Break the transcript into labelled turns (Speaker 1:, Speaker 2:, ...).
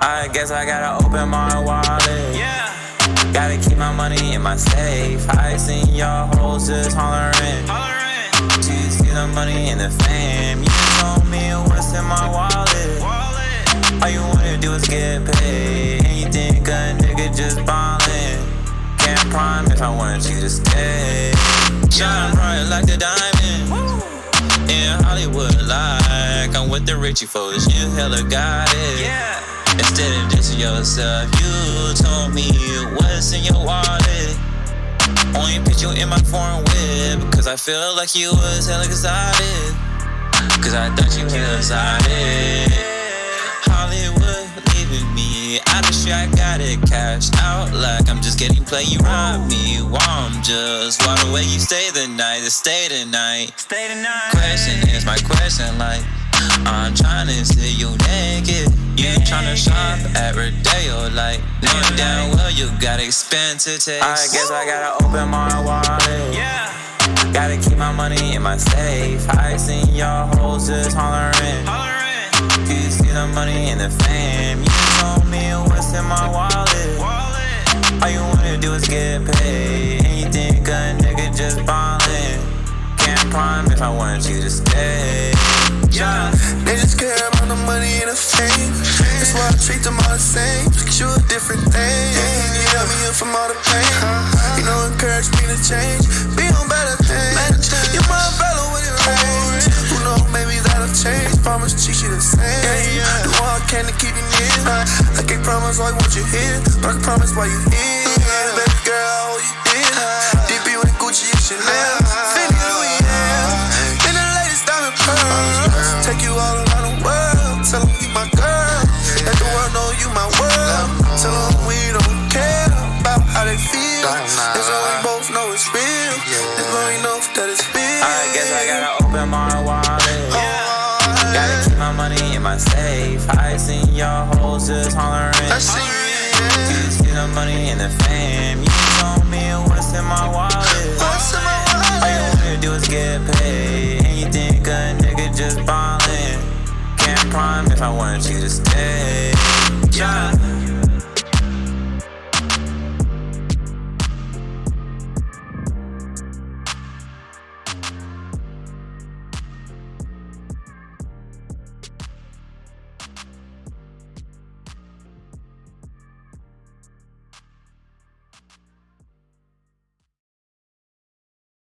Speaker 1: I guess I gotta open my wallet.
Speaker 2: Yeah.
Speaker 1: Gotta keep my money in my safe. I seen y'all hoes just hollering. Do you see the money and the fame? You told me what's in my wallet. All you wanna do is get paid. And you think a nigga just ballin'. Can't promise I want you to stay. Shine bright like the diamond. In Hollywood, like I'm with the Richie folks. You hella got it.
Speaker 2: Yeah.
Speaker 1: Instead of dissing yourself, you told me what's in your wallet. Only put you in my foreign whip, cause I feel like you was hella excited. Cause I thought you was excited. Hollywood leaving me out the street, I got it cashed out. Like I'm just getting played, you robbed me. While I'm just walk away, you stay the night, stay the night.
Speaker 2: Stay the night.
Speaker 1: Question is my question, like I'm tryna see you naked. You tryna shop at Rodeo, like knowing damn well you got expensive taste. I guess I gotta open my wallet.
Speaker 2: Yeah.
Speaker 1: Gotta keep my money in my safe. I seen y'all hoes just hollering. Do you see the money and the fame? You told me what's in my wallet. All you wanna do is get paid. And you think a nigga just ballin'. Can't promise I want you to stay.
Speaker 2: Yeah.
Speaker 3: They just care about the money and the fame. That's why I treat them all the same. Cause you a different thing. You help me in from all the pain. You know, encourage me to change. Be on better things. You're my umbrella when it rains. Who knows, maybe that'll change. Promise treat you the same. Do all I can to keep you near. I can't promise I want you here, but I can promise why you here. Baby girl, I hold you dear. DP with Gucci and Chanel. Fendi Louis, yeah. In the latest diamond pearl. Take you all around the world. Tell them you my girl. Let the world know you my world. Tell them we don't care about how they feel. As long we both know it's real. As long we know that it's real.
Speaker 1: I guess I gotta open my wallet. Gotta keep my money in my safe. I seen y'all hoes just hollering. Do you see the money and the fame? You told me what's in my wallet. All you wanna do is get paid. And you think a nigga just ballin'. Can't promise I want you to stay.
Speaker 2: Yeah.